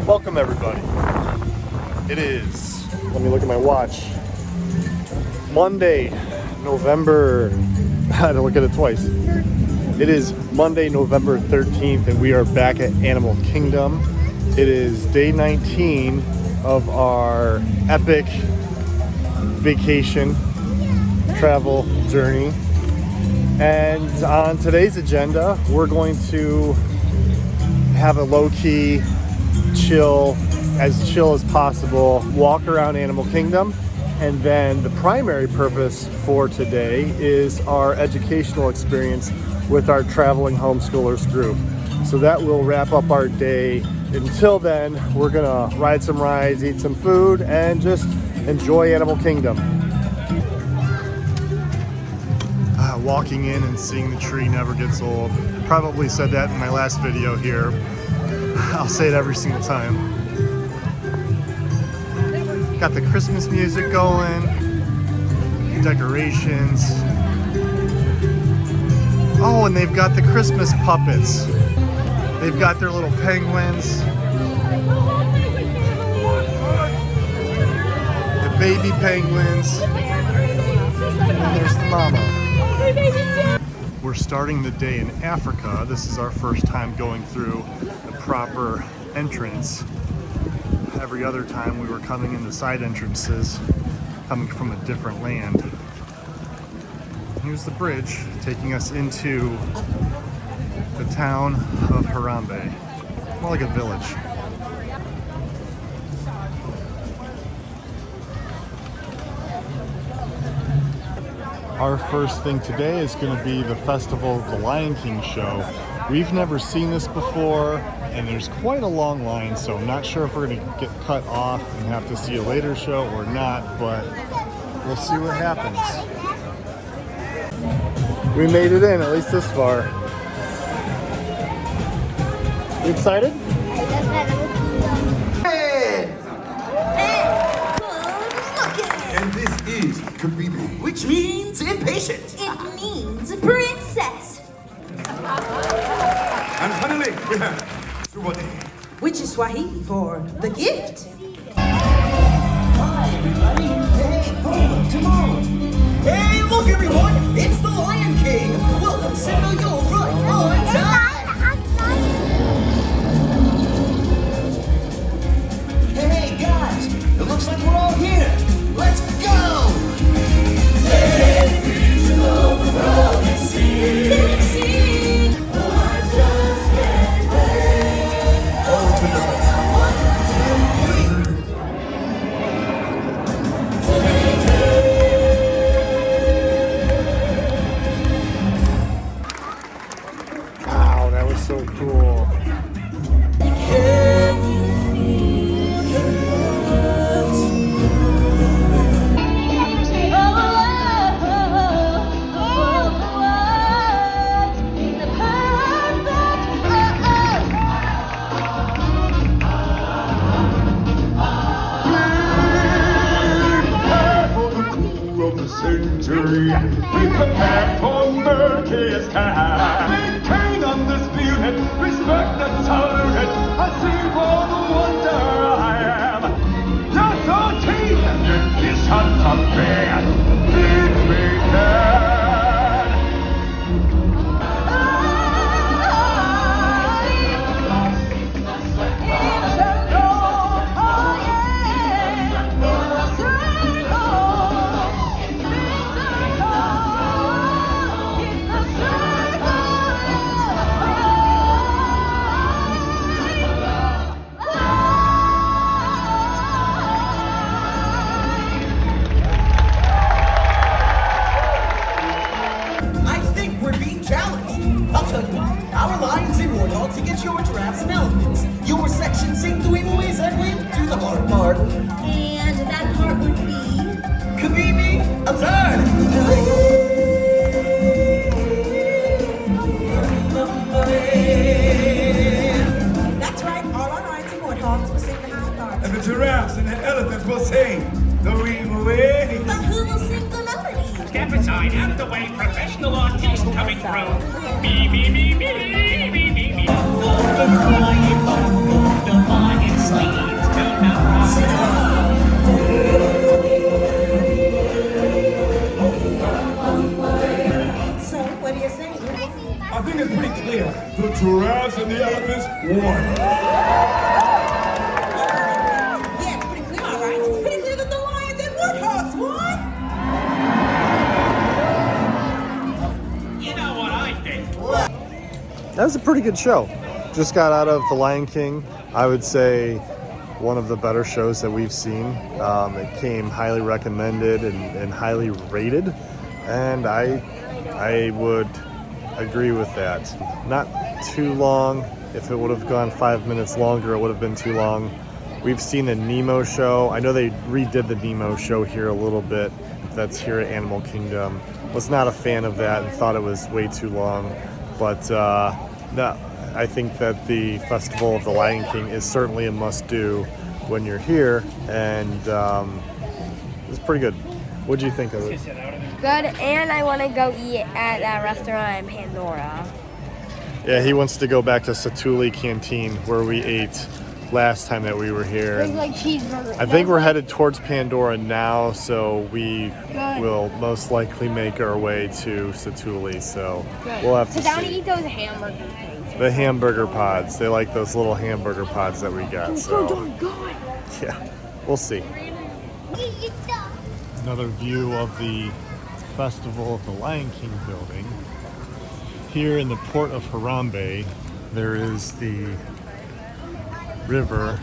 Welcome everybody. It is, let me look at my watch, Monday, November, I had to look at it twice. It is Monday, November 13th, and we are back at Animal Kingdom. It is day 19 of our epic vacation travel journey. And on today's agenda, we're going to have a low-key, chill as possible walk around Animal Kingdom. And then the primary purpose for today is our educational experience with our Traveling Homeschoolers group. So that will wrap up our day. Until then, we're gonna ride some rides, eat some food, and just enjoy Animal Kingdom. Walking in and seeing the tree never gets old. Probably said that in my last video here. I'll say it every single time. Got the Christmas music going, decorations. Oh, and they've got the Christmas puppets. They've got their little penguins. The baby penguins. And there's the mama. We're starting the day in Africa. This is our first time going through the proper entrance. Every other time we were coming in the side entrances, coming from a different land. Here's the bridge taking us into the town of Harambe. More like a village. Our first thing today is going to be the Festival of the Lion King show. We've never seen this before, and there's quite a long line, so I'm not sure if we're going to get cut off and have to see a later show or not, but we'll see what happens. We made it in, at least this far. You excited? And this is Kabibi, which means impatient. It means princess. And finally, we have Satu'li, Which is Swahili for the gift. Hi, everybody. Hey, home tomorrow. Hey, look, everyone. It's the Lion King. Welcome, Simba. You're right on time. Hey, guys. It looks like we're all here. Let's go. Every of the world can see. Wow, that was so cool. Century, we prepare for murky sky. Maintain undisputed, respect and salute it. I see for the wonder I am. Just a team, and this hunt of man, if we can. To get your giraffes and elephants. Your section sing the ways and we do the hard part. And that part would be Kabibi, a turn. That's right, all our rides and warthogs will sing the high part. And the giraffes and the elephants will sing the weave away. But who will sing the melody? Step aside, out of the way, professional artist coming through. Me, me, me, me, me, me, me. The lion sleep. Yeah, it's pretty clear, all right. It's pretty clear that the lions and warthogs won. You know what I think? That was a pretty good show. Just got out of The Lion King. I would say one of the better shows that we've seen. It came highly recommended and highly rated, and I would agree with that. Not too long. If it would have gone 5 minutes longer, it would have been too long. We've seen the Nemo show. I know they redid the Nemo show here a little bit. That's here at Animal Kingdom. Was not a fan of that and thought it was way too long. But no, I think that the Festival of the Lion King is certainly a must-do when you're here, and it's pretty good. What'd you think of it? Good, and I want to go eat at that restaurant in Pandora. Yeah, he wants to go back to Satu'li Canteen where we ate last time that we were here. There's like cheeseburgers. I think we're headed towards Pandora now, so we will most likely make our way to Satu'li. So we'll have to Sit down and see. eat those hamburger things. The hamburger pods. They like those little hamburger pods that we got. So yeah, we'll see. Another view of the Festival of the Lion King building. Here in the port of Harambe, there is the river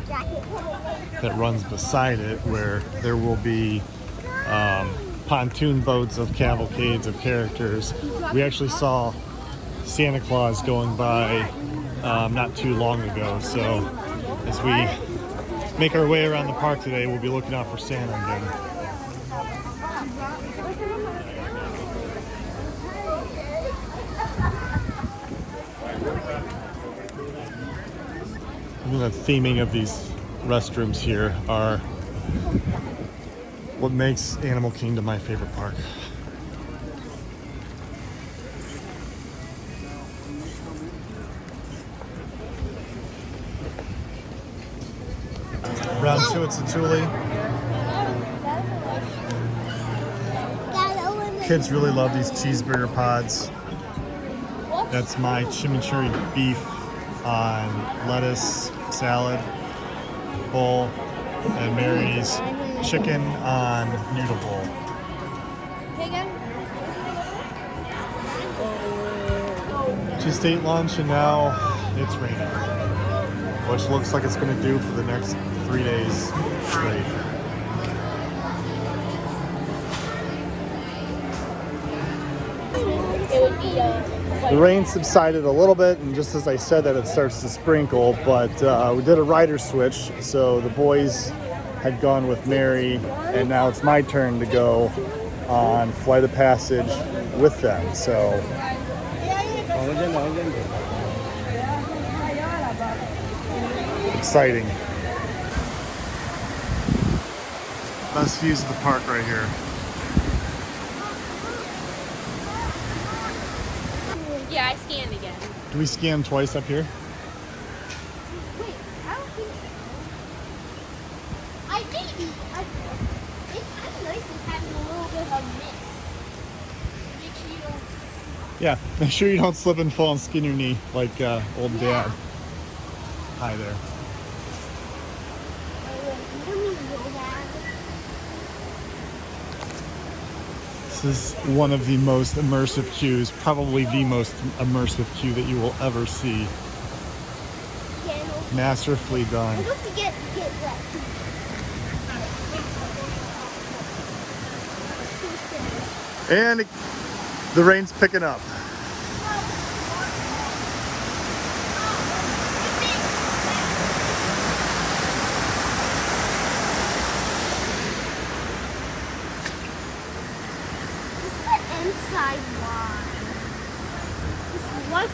that runs beside it, where there will be pontoon boats of cavalcades of characters. We actually saw Santa Claus going by not too long ago, so as we make our way around the park today, we'll be looking out for Santa again. The theming of these restrooms here are what makes Animal Kingdom my favorite park. Round two at Satu'li. Kids really love these cheeseburger pods. That's my chimichurri beef on lettuce salad bowl, and Mary's chicken on noodle bowl. Just ate lunch and now it's raining, which looks like it's going to do for the next 3 days straight. The rain subsided a little bit, and just as I said that, it starts to sprinkle, but we did a rider switch, so the boys had gone with Mary, and now it's my turn to go on Flight of Passage with them. So exciting. Best views of the park right here. Yeah, I scanned again. Do we scan twice up here? Wait, I don't think so. I maybe. It's kind of nice it's having a little bit of mist. Make sure you don't. Yeah, make sure you don't slip and fall and skin your knee like old Dad. Hi there. This is one of the most immersive queues, probably the most immersive queue that you will ever see. Masterfully done. And the rain's picking up. Inside line. What?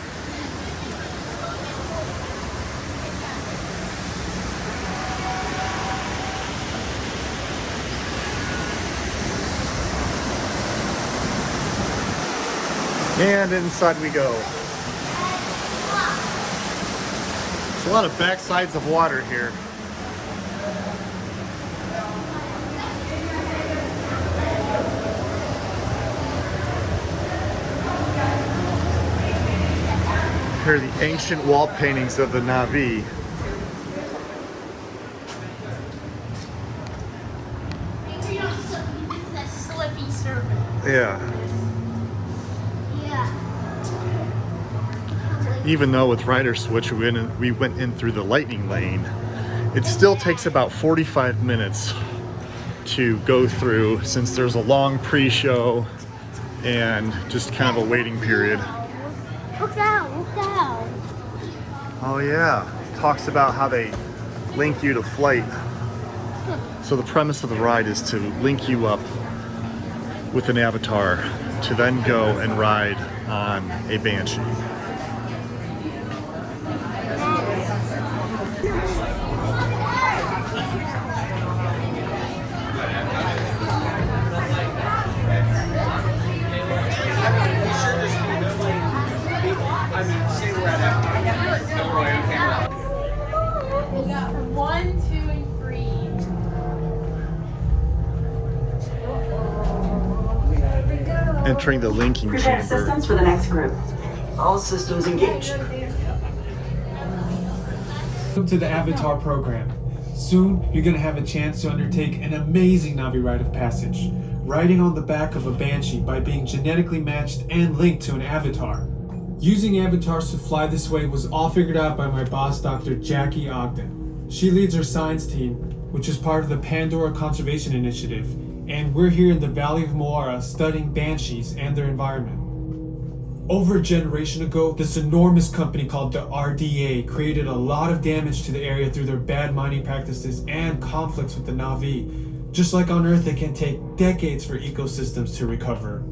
And inside we go. There's a lot of backsides of water here. Here are the ancient wall paintings of the Na'vi. That slippy serpent. Yeah. Yeah. Even though with Rider Switch we went in through the lightning lane, it still takes about 45 minutes to go through since there's a long pre-show and just kind of a waiting period. Look down, look down. Oh yeah, talks about how they link you to flight. So the premise of the ride is to link you up with an avatar to then go and ride on a Banshee. One, two, and three. Entering the linking Prepare chamber. systems for the next group. All systems engaged. Welcome to the Avatar program. Soon, you're going to have a chance to undertake an amazing Na'vi rite of passage, riding on the back of a Banshee by being genetically matched and linked to an avatar. Using avatars to fly this way was all figured out by my boss, Dr. Jackie Ogden. She leads our science team, which is part of the Pandora Conservation Initiative, and we're here in the Valley of Moara studying banshees and their environment. Over a generation ago, this enormous company called the RDA created a lot of damage to the area through their bad mining practices and conflicts with the Na'vi. Just like on Earth, it can take decades for ecosystems to recover.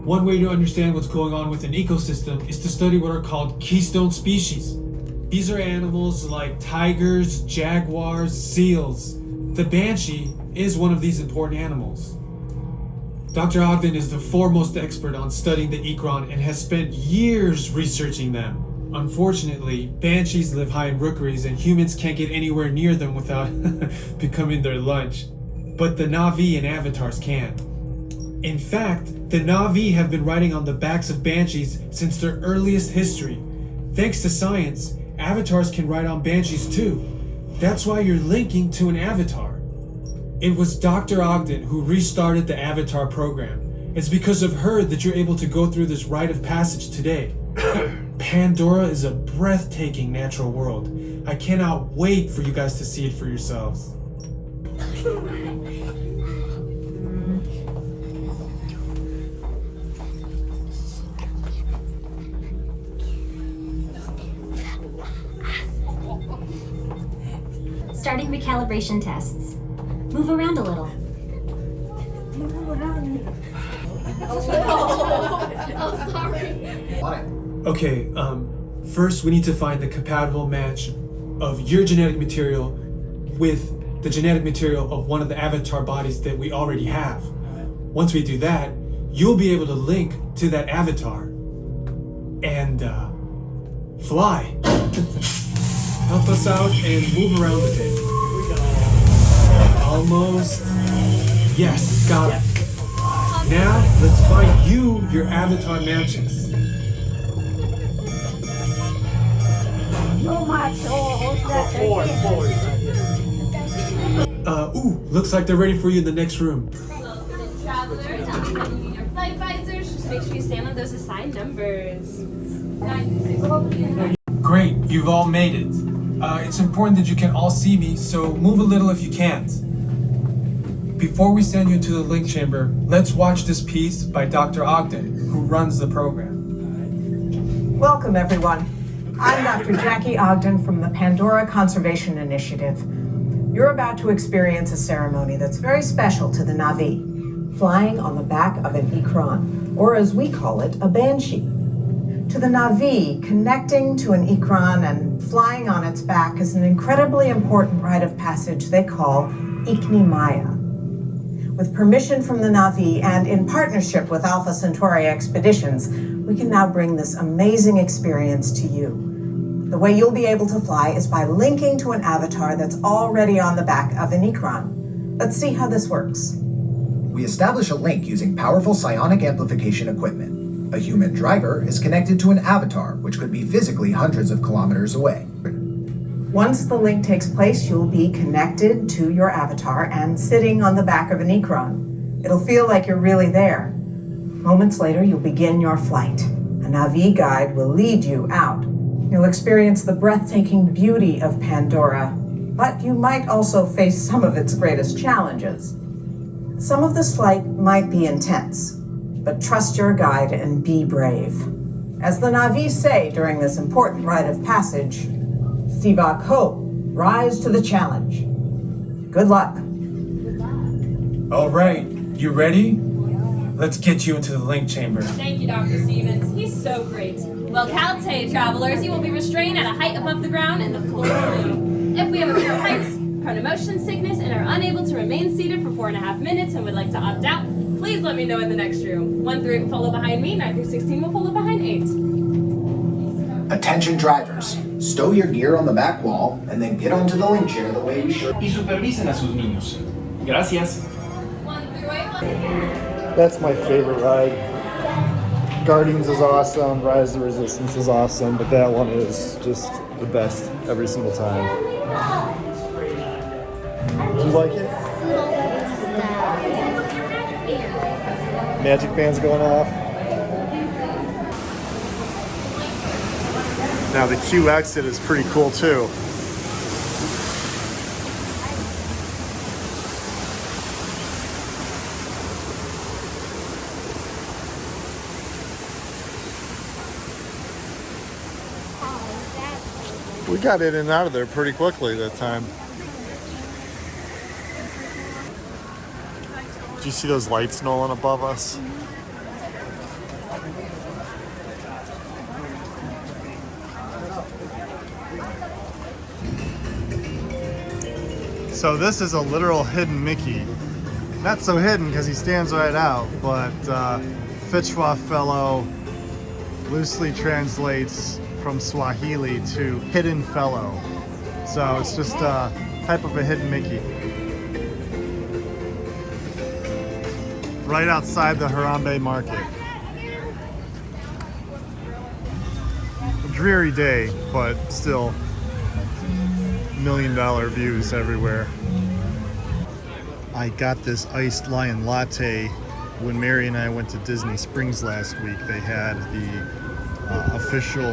One way to understand what's going on with an ecosystem is to study what are called keystone species. These are animals like tigers, jaguars, seals. The banshee is one of these important animals. Dr. Ogden is the foremost expert on studying the ikran and has spent years researching them. Unfortunately, banshees live high in rookeries and humans can't get anywhere near them without becoming their lunch. But the Na'vi and avatars can. In fact, the Na'vi have been riding on the backs of banshees since their earliest history. Thanks to science, avatars can ride on banshees too. That's why you're linking to an avatar. It was Dr. Ogden who restarted the Avatar program. It's because of her that you're able to go through this rite of passage today. Pandora is a breathtaking natural world. I cannot wait for you guys to see it for yourselves. Starting recalibration tests. Move around a little. Oh, sorry. Okay, first we need to find the compatible match of your genetic material with the genetic material of one of the avatar bodies that we already have. Once we do that, you'll be able to link to that avatar and fly. Help us out and move around a bit. Almost. Yes, got it. Now, let's find you your avatar matches. Looks like they're ready for you in the next room. Travelers, I'll be sending you your flight visors. Just make sure you stand on those assigned numbers. 9, 6, Great, you've all made it. It's important that you can all see me, so move a little if you can't. Before we send you to the link chamber, let's watch this piece by Dr. Ogden, who runs the program. Welcome, everyone. I'm Dr. Jackie Ogden from the Pandora Conservation Initiative. You're about to experience a ceremony that's very special to the Na'vi, flying on the back of an ikran, or as we call it, a banshee. To the Na'vi, connecting to an ikran and flying on its back is an incredibly important rite of passage they call Ikni Maya. With permission from the Na'vi and in partnership with Alpha Centauri Expeditions, we can now bring this amazing experience to you. The way you'll be able to fly is by linking to an avatar that's already on the back of an ikran. Let's see how this works. We establish a link using powerful psionic amplification equipment. A human driver is connected to an avatar, which could be physically hundreds of kilometers away. Once the link takes place, you'll be connected to your avatar and sitting on the back of an Ikron. It'll feel like you're really there. Moments later, you'll begin your flight. A Na'vi guide will lead you out. You'll experience the breathtaking beauty of Pandora, but you might also face some of its greatest challenges. Some of this flight might be intense, but trust your guide and be brave. As the Na'vi say during this important rite of passage, Sivak Ho, rise to the challenge. Good luck. All right, you ready? Let's get you into the link chamber. Thank you, Dr. Stevens. He's so great. Well, Caltay, travelers, you will be restrained at a height above the ground and the floor below. If we have a fear of heights, prone to motion sickness, and are unable to remain seated for 4.5 minutes and would like to opt out, please let me know in the next room. 1 through 8 will follow behind me, 9 through 16 will follow behind 8. Attention drivers, stow your gear on the back wall and then get onto the link chair the way we showed. Y supervisen a sus niños. Gracias. 1 through 8. That's my favorite ride. Guardians is awesome, Rise of the Resistance is awesome, but that one is just the best every single time. Do you like it? Magic band's going off. Now the Q exit is pretty cool too. We got in and out of there pretty quickly that time. Do you see those lights, Nolan, above us? So this is a literal hidden Mickey. Not so hidden because he stands right out, but Fichwa Fellow loosely translates from Swahili to hidden fellow. So it's just a type of a hidden Mickey. Right outside the Harambe market. A dreary day, but still $1 million views everywhere. I got this iced lion latte when Mary and I went to Disney Springs last week. They had the official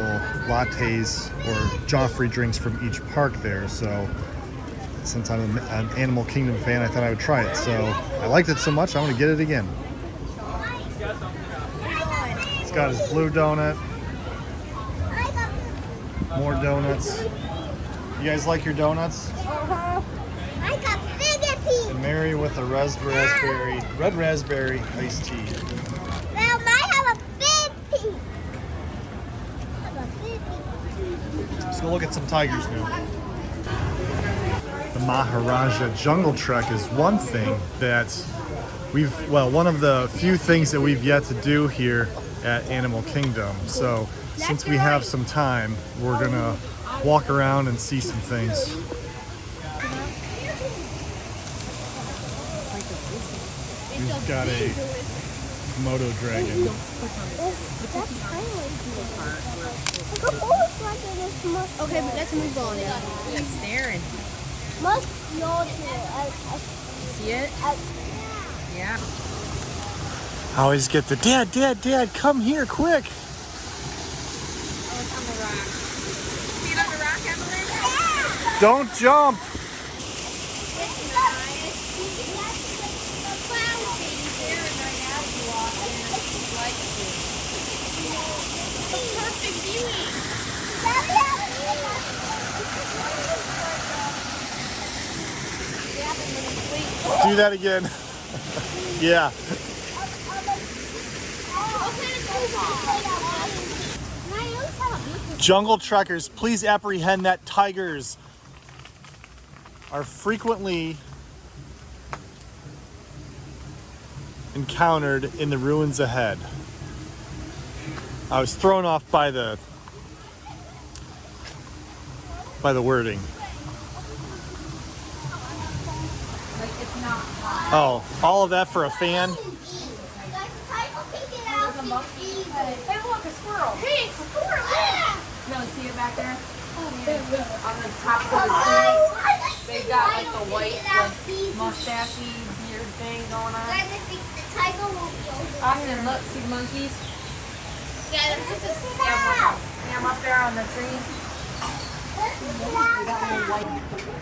lattes or Joffrey drinks from each park there. So since I'm an Animal Kingdom fan, I thought I would try it. So I liked it so much, I want to get it again. It's got his blue donut. More donuts. You guys like your donuts? I got bigger piece. And Mary with a red raspberry iced tea. Well, I have a big piece. Let's go look at some tigers now. The Maharaja Jungle Trek is one thing that one of the few things that we've yet to do here at Animal Kingdom. So since we have some time, we're gonna walk around and see some things. We've got a Komodo dragon. Okay, but let's move on. He's staring. Must See it? Yeah. I always get the dad, come here quick. Oh, it's on the rock. See it on the rock, Emily? Don't jump. Do that again. Yeah. Jungle trekkers, please apprehend that tigers are frequently encountered in the ruins ahead. I was thrown off by the wording. Oh, all of that for a fan? Hey, look, a squirrel. Hey, a squirrel. Yeah. No, see it back there? On the tops of the trees. They've got like the white, like mustachy beard thing going on. Guys, I think the tiger will be over. Austin, look, see the monkeys? Yeah, this is See them up there on the tree?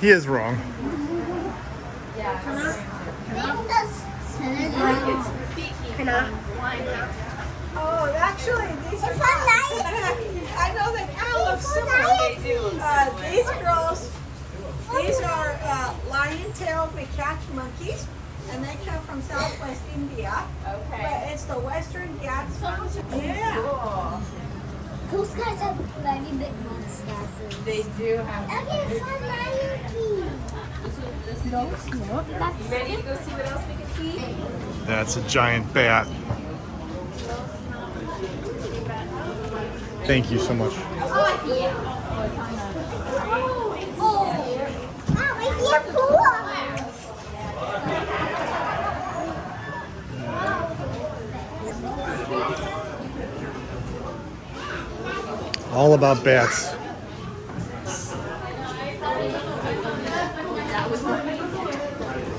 He is wrong. Oh, actually, these are I know they kind of look similar. These girls, these are lion-tailed macaque monkeys, and they come from Southwest India. Okay. But it's the Western Ghats. Yeah. Those guys have very big mustaches. They do have. Okay, fun Lion King. No, it's not. You ready to go see what else we can see? That's a giant bat. Thank you so much. Oh, yeah. Oh, I see a pool. All about bats.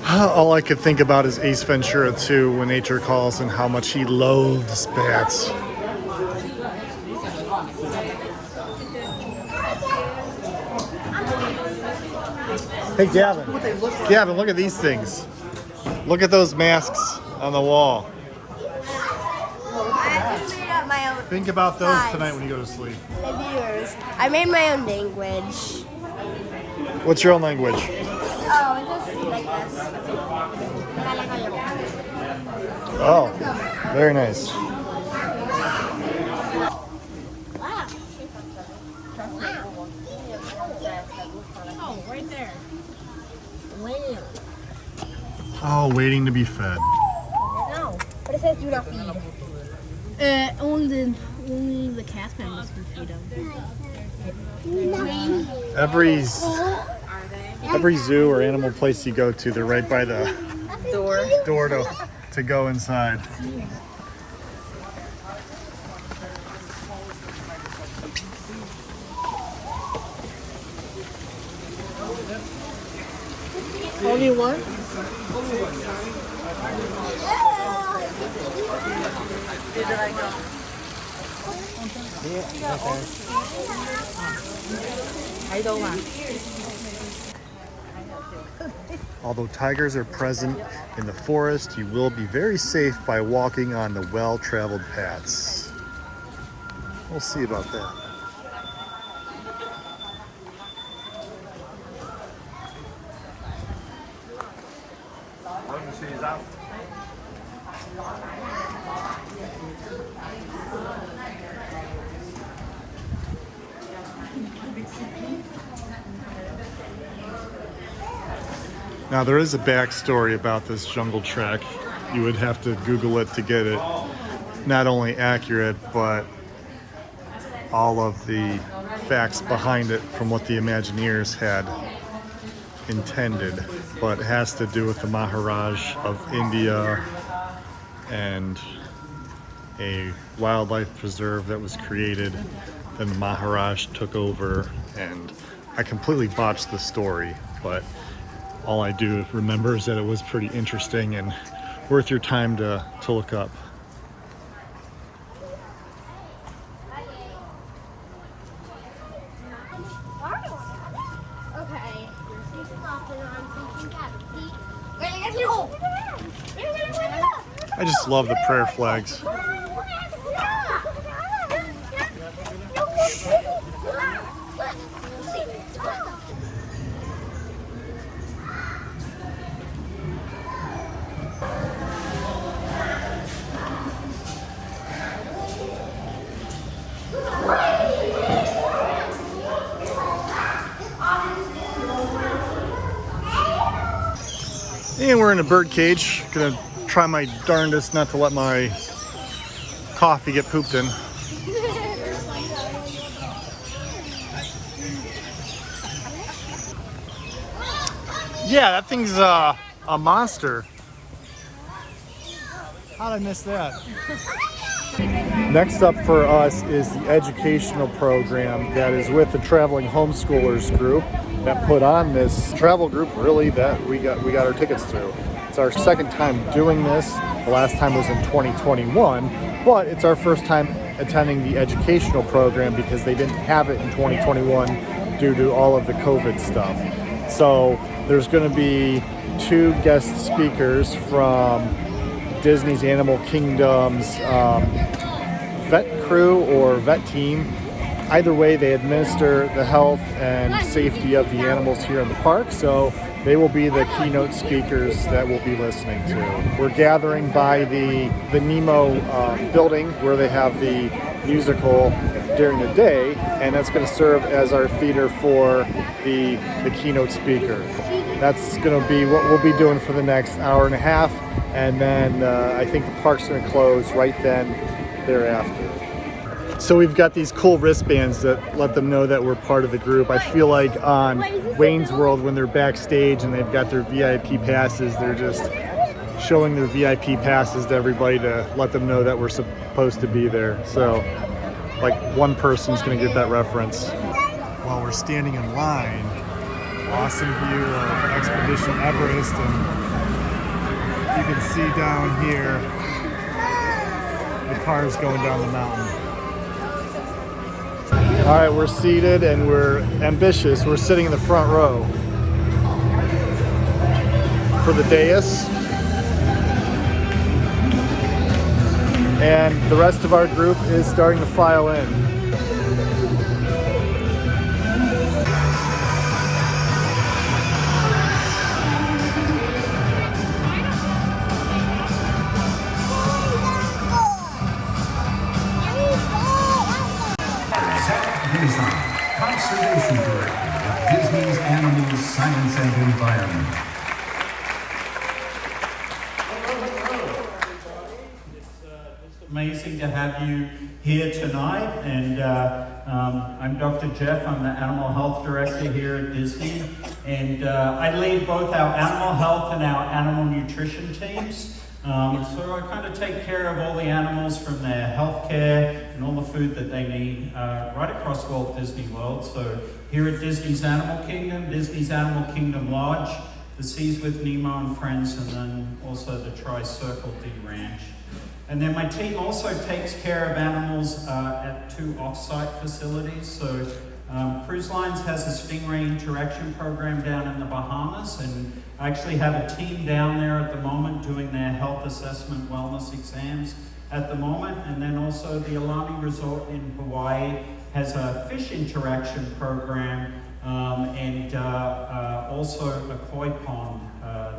All I could think about is Ace Ventura 2 when nature calls and how much he loathes bats. Hey Gavin, look at these things. Look at those masks on the wall. I just made up my own. Think about those tonight when you go to sleep. Viewers, I made my own language. What's your own language? Oh, it's just like this. Oh, very nice. Oh, right there. Oh, waiting to be fed. No, but it says do not feed. Only the cast members can feed them. Every zoo or animal place you go to, they're right by the door to go inside. Only one? Although tigers are present in the forest, you will be very safe by walking on the well-traveled paths. We'll see about that. Now there is a backstory about this jungle trek. You would have to Google it to get it not only accurate, but all of the facts behind it from what the Imagineers had intended. But it has to do with the Maharaja of India and a wildlife preserve that was created. Then the Maharaj took over, and I completely botched the story, but all I do remember is that it was pretty interesting and worth your time to look up. Okay. I just love the prayer flags. And we're in a bird cage. Gonna try my darndest not to let my coffee get pooped in. Yeah, that thing's a monster. How'd I miss that? Next up for us is the educational program that is with the Traveling Homeschoolers group that put on this travel group, really, that we got our tickets through. It's our second time doing this. The last time was in 2021, but it's our first time attending the educational program because they didn't have it in 2021 due to all of the COVID stuff. So there's going to be 2 guest speakers from Disney's Animal Kingdom's vet crew or vet team. Either way, they administer the health and safety of the animals here in the park, so they will be the keynote speakers that we'll be listening to. We're gathering by the Nemo building where they have the musical during the day, and that's going to serve as our theater for the keynote speaker. That's going to be what we'll be doing for the next hour and a half, and then I think the park's going to close right then thereafter. So we've got these cool wristbands that let them know that we're part of the group. I feel like on Wayne's World when they're backstage and they've got their VIP passes, they're just showing their VIP passes to everybody to let them know that we're supposed to be there. So like one person's gonna get that reference. While we're standing in line, awesome view of Expedition Everest, and you can see down here the cars going down the mountain. All right, we're seated and we're ambitious. We're sitting in the front row for the dais. And the rest of our group is starting to file in. Conservation Director of Disney's Animals, Science and Environment. It's amazing to have you here tonight, and I'm Dr. Geoff. I'm the Animal Health Director here at Disney, and I lead both our animal health and our animal nutrition teams. So I kind of take care of all the animals from their health care and all the food that they need right across Walt Disney World. So here at Disney's Animal Kingdom, Disney's Animal Kingdom Lodge, the Seas with Nemo and Friends, and then also the Tri-Circle D Ranch. And then my team also takes care of animals at 2 off-site facilities. So Cruise Lines has a Stingray interaction program down in the Bahamas, and I actually have a team down there at the moment doing their health assessment wellness exams at the moment. And then also the Aulani Resort in Hawaii has a fish interaction program and also a koi pond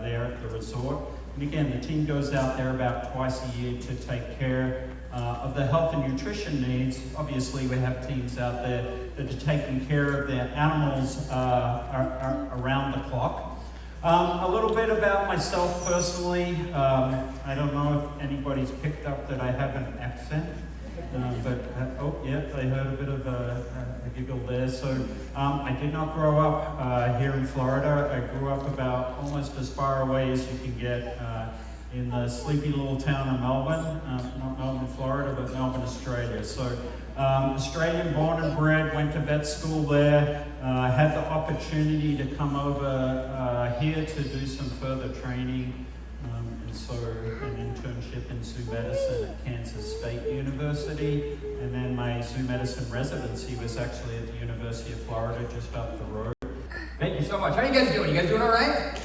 there at the resort. And again, the team goes out there about twice a year to take care of the health and nutrition needs. Obviously, we have teams out there that are taking care of their animals around the clock. A little bit about myself personally. I don't know if anybody's picked up that I have an accent, oh yeah, I heard a bit of a giggle there. So I did not grow up here in Florida. I grew up about almost as far away as you can get in the sleepy little town of Melbourne, not Melbourne, Florida, but Melbourne, Australia. So Australian born and bred, went to vet school there, had the opportunity to come over here to do some further training, and so an internship in zoo medicine at Kansas State University, and then my zoo medicine residency was actually at the University of Florida, just up the road. Thank you so much. How are you guys doing? You guys doing all right?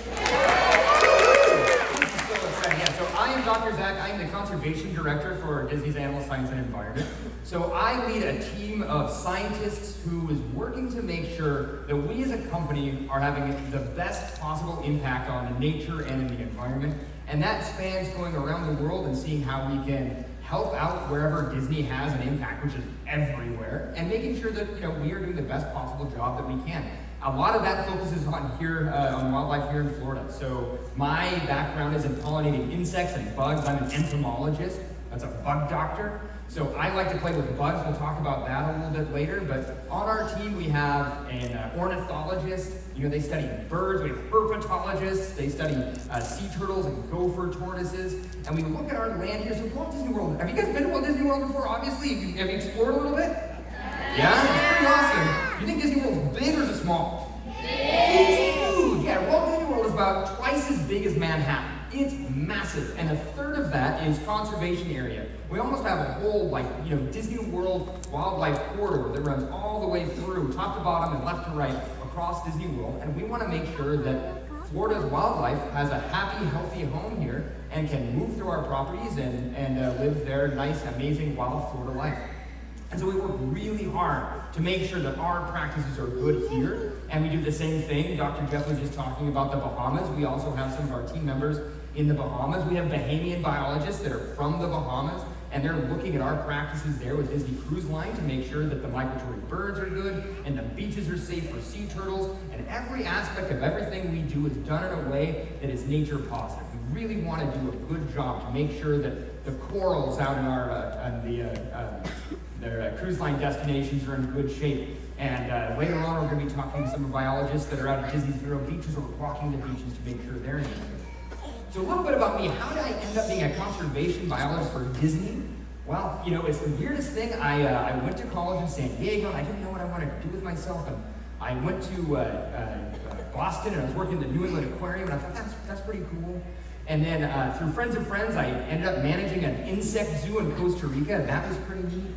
So I am Dr. Zach. I am the Conservation Director for Disney's Animal Science and Environment. So I lead a team of scientists who is working to make sure that we as a company are having the best possible impact on nature and in the environment. And that spans going around the world and seeing how we can help out wherever Disney has an impact, which is everywhere, and making sure that we are doing the best possible job that we can. A lot of that focuses on here, on wildlife here in Florida. So my background is in pollinating insects and bugs. I'm an entomologist. That's a bug doctor. So I like to play with bugs. We'll talk about that a little bit later. But on our team, we have an ornithologist. You know, they study birds. We have herpetologists. They study sea turtles and gopher tortoises. And we look at our land here. So Walt Disney World. Have you guys been to Walt Disney World before? Obviously, have you explored a little bit? Yeah? It's pretty awesome. You think Disney World's big or is it small? Huge. Yeah, Walt Disney World is about twice as big as Manhattan. It's massive, and a third of that is conservation area. We almost have a whole, Disney World wildlife corridor that runs all the way through, top to bottom and left to right, across Disney World, and we want to make sure that Florida's wildlife has a happy, healthy home here and can move through our properties and live their nice, amazing, wild Florida life. And so we work really hard to make sure that our practices are good here, and we do the same thing. Dr. Geoff was just talking about the Bahamas. We also have some of our team members in the Bahamas. We have Bahamian biologists that are from the Bahamas, and they're looking at our practices there with Disney Cruise Line to make sure that the migratory birds are good, and the beaches are safe for sea turtles, and every aspect of everything we do is done in a way that is nature positive. We really want to do a good job to make sure that the corals out in our their cruise line destinations are in good shape. And later on, we're going to be talking to some biologists that are out at Disney's Vero beaches or walking the beaches to make sure they're in good. So a little bit about me. How did I end up being a conservation biologist for Disney? Well, it's the weirdest thing. I went to college in San Diego, and I didn't know what I wanted to do with myself. And I went to Boston, and I was working in the New England Aquarium, and I thought, that's pretty cool. And then through friends of friends, I ended up managing an insect zoo in Costa Rica, and that was pretty neat.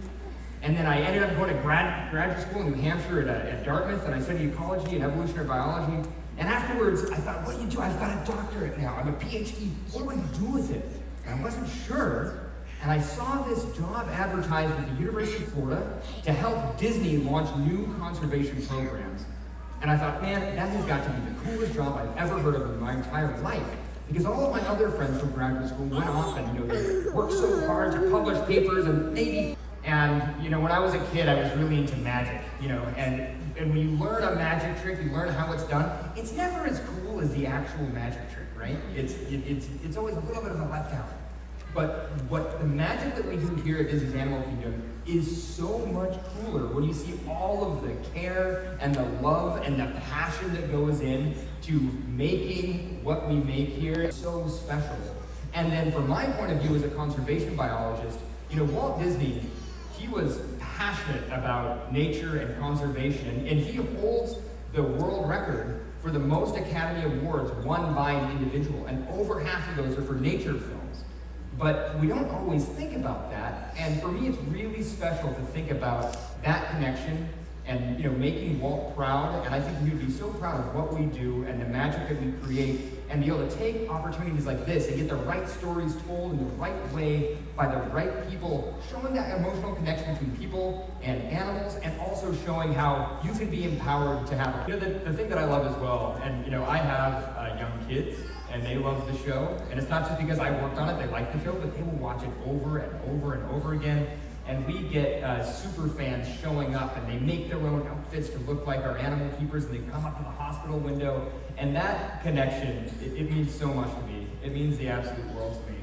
And then I ended up going to graduate school in New Hampshire at Dartmouth, and I studied ecology and evolutionary biology. And afterwards, I thought, what do you do? I've got a doctorate now. I'm a PhD. What do I do with it? And I wasn't sure. And I saw this job advertised at the University of Florida to help Disney launch new conservation programs. And I thought, man, that has got to be the coolest job I've ever heard of in my entire life. Because all of my other friends from graduate school went off and they worked so hard to publish papers and maybe. And when I was a kid, I was really into magic. And when you learn a magic trick, you learn how it's done. It's never as cool as the actual magic trick, right? It's always a little bit of a letdown. But what the magic that we do here at Disney's Animal Kingdom is so much cooler when you see all of the care and the love and the passion that goes in to making what we make here. It's so special. And then from my point of view as a conservation biologist, Walt Disney, he was passionate about nature and conservation, and he holds the world record for the most Academy Awards won by an individual, and over half of those are for nature films. But we don't always think about that, and for me it's really special to think about that connection and making Walt proud, and I think he would be so proud of what we do and the magic that we create, and be able to take opportunities like this and get the right stories told in the right way by the right people, showing that emotional connection between people and animals, and also showing how you can be empowered to have the thing that I love as well, and I have young kids, and they love the show, and it's not just because I worked on it, they like the show, but they will watch it over and over and over again. And we get super fans showing up, and they make their own outfits to look like our animal keepers, and they come up to the hospital window. And that connection, it means so much to me. It means the absolute world to me.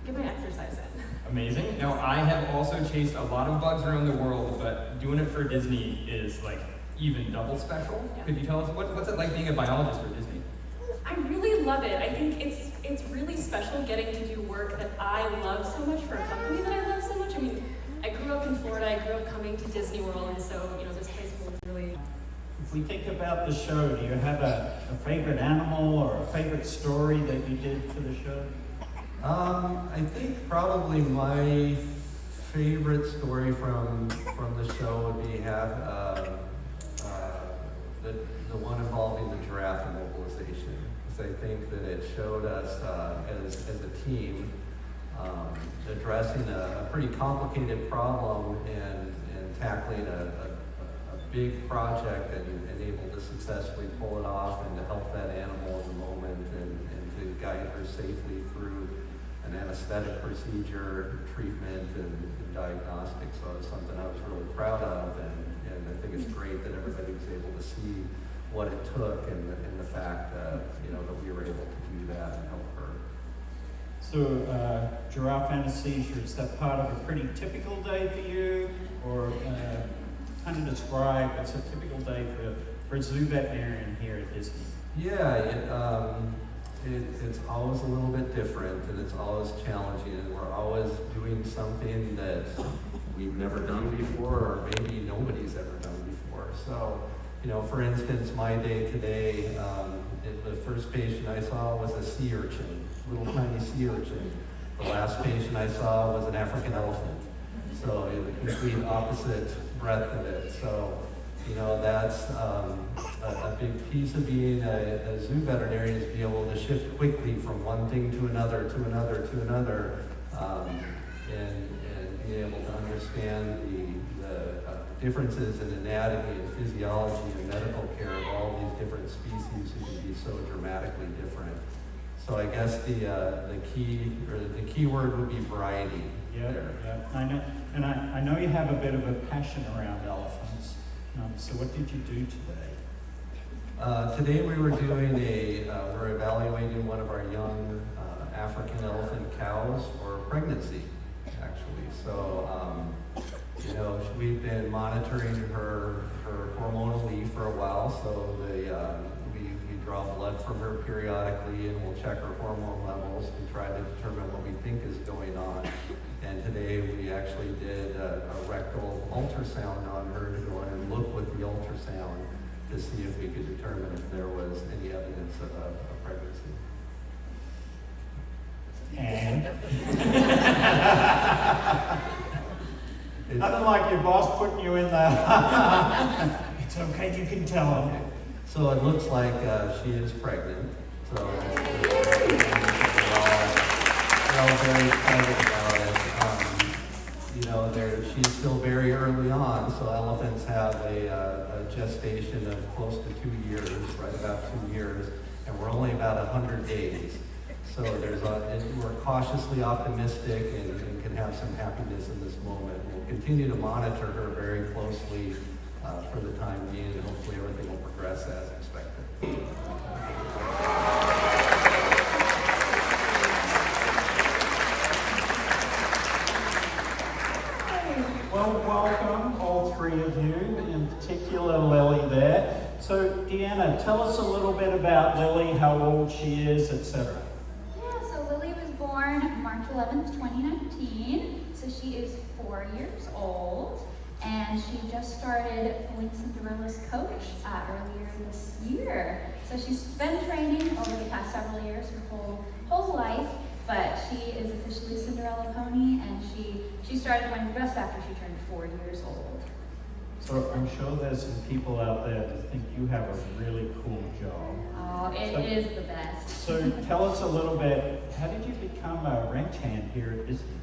Get my exercise in. Amazing. Now, I have also chased a lot of bugs around the world, but doing it for Disney is even double special. Yeah. Could you tell us, what's it like being a biologist for Disney? I really love it. I think it's really special getting to do work that I love so much for a company that I love so much. I mean, I grew up in Florida, I grew up coming to Disney World, and so, this place was really... If we think about the show, do you have a favorite animal or a favorite story that you did for the show? I think probably my favorite story from the show would be the one involving the giraffe immobilization. Because I think that it showed us as a team addressing a pretty complicated problem and tackling a big project and able to successfully pull it off and to help that animal in the moment and to guide her safely through an anesthetic procedure, treatment, and diagnostics. So it's something I was really proud of, and I think it's great that everybody was able to see what it took and the fact that we were able to do that and help her. So, giraffe anesthesia, is that part of a pretty typical day for you? Or kind of describe what's a typical day for a zoo veterinarian here at Disney? Yeah, it's always a little bit different, and it's always challenging, and we're always doing something that we've never done before, or maybe nobody's ever done before. So, you know, for instance, my day today, the first patient I saw was a sea urchin, little tiny sea urchin. The last patient I saw was an African elephant. So the complete opposite breadth of it. So, you know, that's a big piece of being a zoo veterinarian, is be able to shift quickly from one thing to another, to another, to another, and be able to understand the differences in anatomy and physiology and medical care of all these different species who can be so dramatically different. So I guess the key word would be variety. Yeah, I know, and I know you have a bit of a passion around elephants. So what did you do today? Today we were doing we're evaluating one of our young African elephant cows for pregnancy, actually. So, you know, we've been monitoring her hormonally for a while, so we draw blood from her periodically, and we'll check her hormone levels and try to determine what we think is going on. And today we actually did a rectal ultrasound on her to go in and look with the ultrasound to see if we could determine if there was any evidence of a pregnancy. And nothing like your boss putting you in there. It's okay, you can tell him. So it looks like she is pregnant. So we're all very excited about it. You know, she's still very early on, so elephants have a gestation of close to 2 years, right about 2 years, and we're only about 100 days. So we're cautiously optimistic and can have some happiness in this moment. We'll continue to monitor her very closely for the time being, and hopefully everything will progress as expected. Well, welcome, all three of you, in particular Lily there. So, Deanna, tell us a little bit about Lily, how old she is, etc. Yeah, so Lily was born March 11th, 2019. So she is 4 years old, and she just started pulling Cinderella's coach earlier this year. So she's been training over the past several years, her whole life, but she is officially a Cinderella pony, and she started when just after she turned 4 years old. So I'm sure there's some people out there that think you have a really cool job. Oh, it is the best. So tell us a little bit, how did you become a ranch hand here at Disney?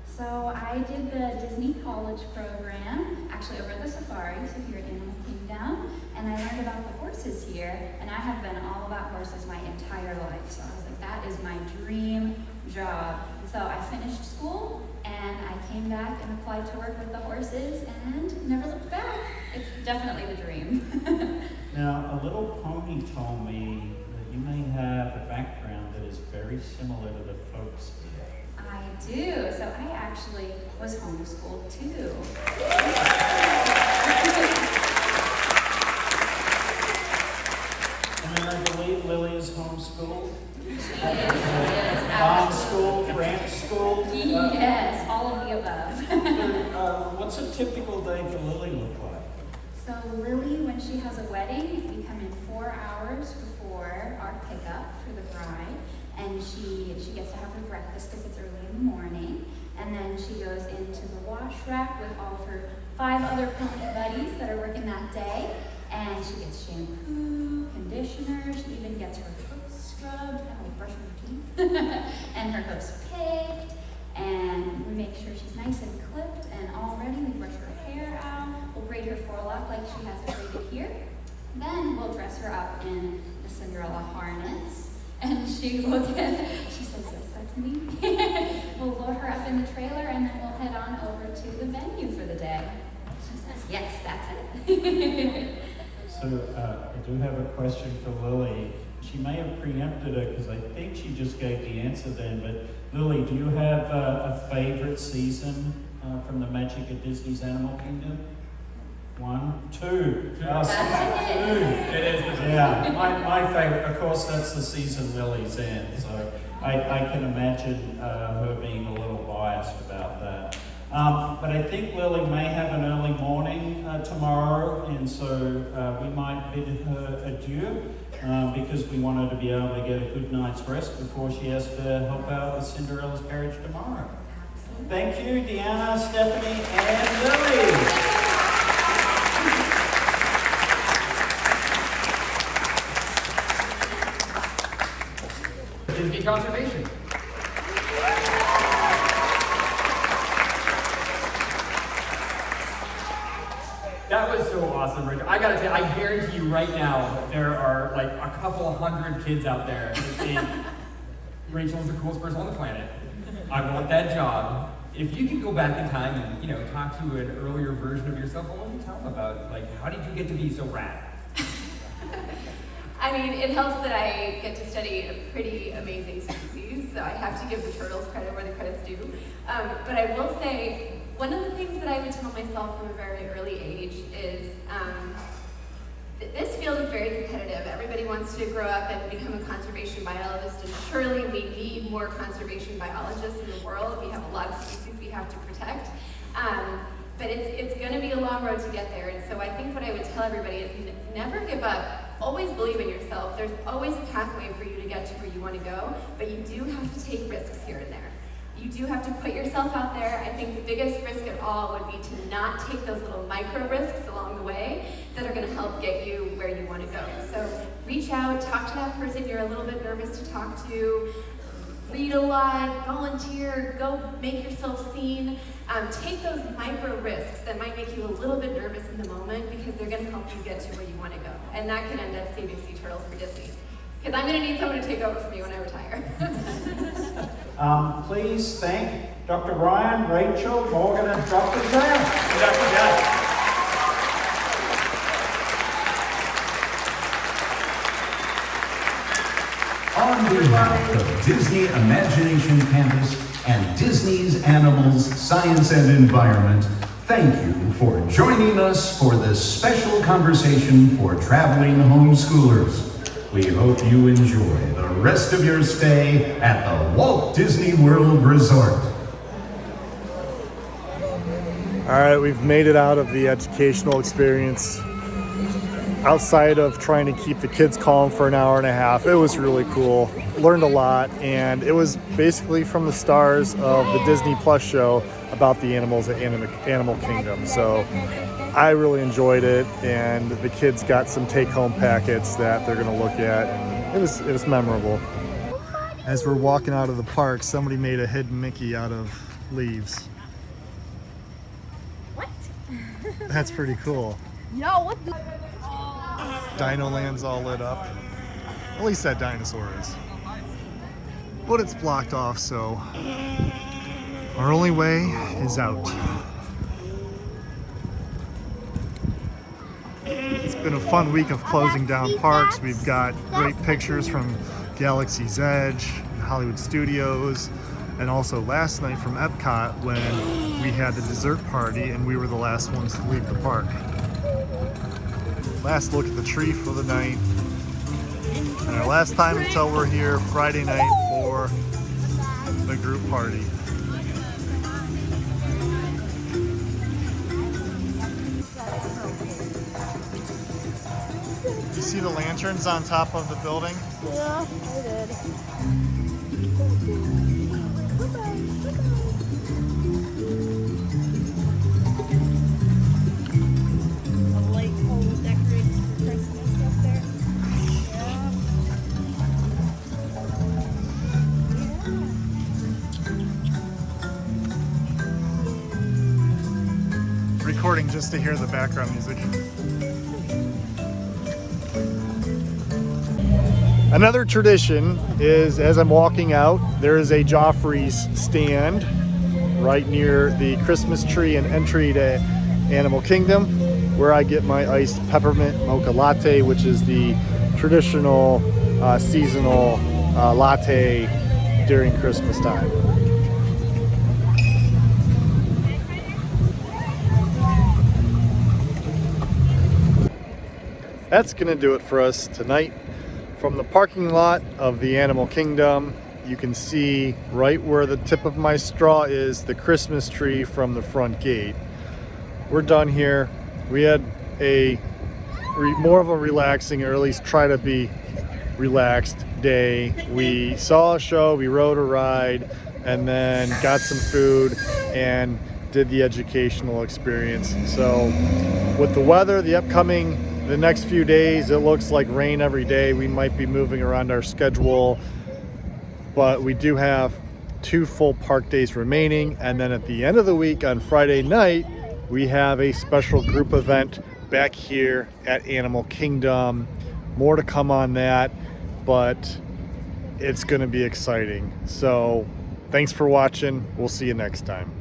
So I did the Disney College program, actually over at the safari, so here at Animal Kingdom, and I learned about the horses here, and I have been all about horses my entire life, so I was like, that is my dream job. So I finished school, and I came back and applied to work with the horses, and never looked back. It's definitely the dream. Now, a little pony told me that you may have a background that is very similar to the folks here. I do. So I actually was homeschooled too. And I believe Lily is homeschooled. She is. Farm school, ranch school. Yes, all of the above. What's a typical day for Lily look like? So Lily, when she has a wedding, we come in 4 hours before our pickup for the bride, and she gets to have her breakfast because it's early in the morning, and then she goes into the wash rack with all of her 5 other pony buddies that are working that day, and she gets shampoo, conditioner, she even gets her hoofs scrubbed, kind of like brushing her teeth, and her hoofs picked, and we make sure she's nice and clipped and all ready. We brush her hair out, we'll braid her forelock like she has it braided here, then we'll dress her up in the Cinderella harness. And she says, yes, that's me. We'll load her up in the trailer, and then we'll head on over to the venue for the day. She says, yes, that's it. So I do have a question for Lily. She she may have preempted it because I think she just gave the answer then. But Lily, do you have a favorite season from the magic of Disney's Animal Kingdom? 1, 2. Two. It is. Yeah, my favorite, of course, that's the season Lily's in. So I can imagine her being a little biased about that. But I think Lily may have an early morning tomorrow, and so we might bid her adieu because we want her to be able to get a good night's rest before she has to help out with Cinderella's carriage tomorrow. Thank you, Deanna, Stephanie, and Lily. Disney Conservation. That was so awesome, Rachel. I gotta say, I guarantee you right now, there are like a couple hundred kids out there saying, Rachel's the coolest person on the planet. I want that job. If you could go back in time and, you know, talk to an earlier version of yourself, what would you tell them about? Like, how did you get to be so rad? I mean, it helps that I get to study a pretty amazing species, so I have to give the turtles credit where the credit's due. But I will say, one of the things that I would tell myself from a very early age is this field is very competitive. Everybody wants to grow up and become a conservation biologist, and surely we need more conservation biologists in the world. We have a lot of species we have to protect. But it's going to be a long road to get there, and so I think what I would tell everybody is never give up. Always believe in yourself. There's always a pathway for you to get to where you want to go, but you do have to take risks here and there. You do have to put yourself out there. I think the biggest risk of all would be to not take those little micro risks along the way that are going to help get you where you want to go. So reach out, talk to that person you're a little bit nervous to talk to, read a lot, volunteer, go make yourself seen. Take those micro risks that might make you a little bit nervous in the moment because they're going to help you get to where you want to go. And that can end up saving sea turtles for Disney. Because I'm going to need someone to take over for me when I retire. Please thank Dr. Ryan, Rachel, Morgan, and Dr. Zach. Dr. Zach. On behalf of Disney Imagination Campus and Disney's Animals, Science and Environment, thank you for joining us for this special conversation for traveling homeschoolers. We hope you enjoy the rest of your stay at the Walt Disney World Resort. All right, we've made it out of the educational experience. Outside of trying to keep the kids calm for an hour and a half, it was really cool. Learned a lot, and it was basically from the stars of the Disney Plus show about the animals at Animal Kingdom. So I really enjoyed it, and the kids got some take-home packets that they're going to look at, and it was memorable. As we're walking out of the park, somebody made a hidden Mickey out of leaves. What? That's pretty cool. Yo, what the? Dino Land's all lit up. At least that dinosaur is. But it's blocked off, so our only way is out. It's been a fun week of closing down parks. We've got great pictures from Galaxy's Edge and Hollywood Studios, and also last night from Epcot when we had the dessert party and we were the last ones to leave the park. Last look at the tree for the night, and our last time until we're here Friday night for the group party. You see the lanterns on top of the building? Yeah, I did. Recording just to hear the background music. Another tradition is, as I'm walking out, there is a Joffrey's stand right near the Christmas tree and entry to Animal Kingdom, where I get my iced peppermint mocha latte, which is the traditional seasonal latte during Christmas time. That's going to do it for us tonight. From the parking lot of the Animal Kingdom, you can see right where the tip of my straw is the Christmas tree from the front gate. We're done here. We had a more of a relaxing, or at least try to be relaxed day. We saw a show, we rode a ride, and then got some food and did the educational experience. So with the weather, the next few days, it looks like rain every day. We might be moving around our schedule, but we do have 2 full park days remaining. And then at the end of the week on Friday night, we have a special group event back here at Animal Kingdom. More to come on that, but it's going to be exciting. So thanks for watching. We'll see you next time.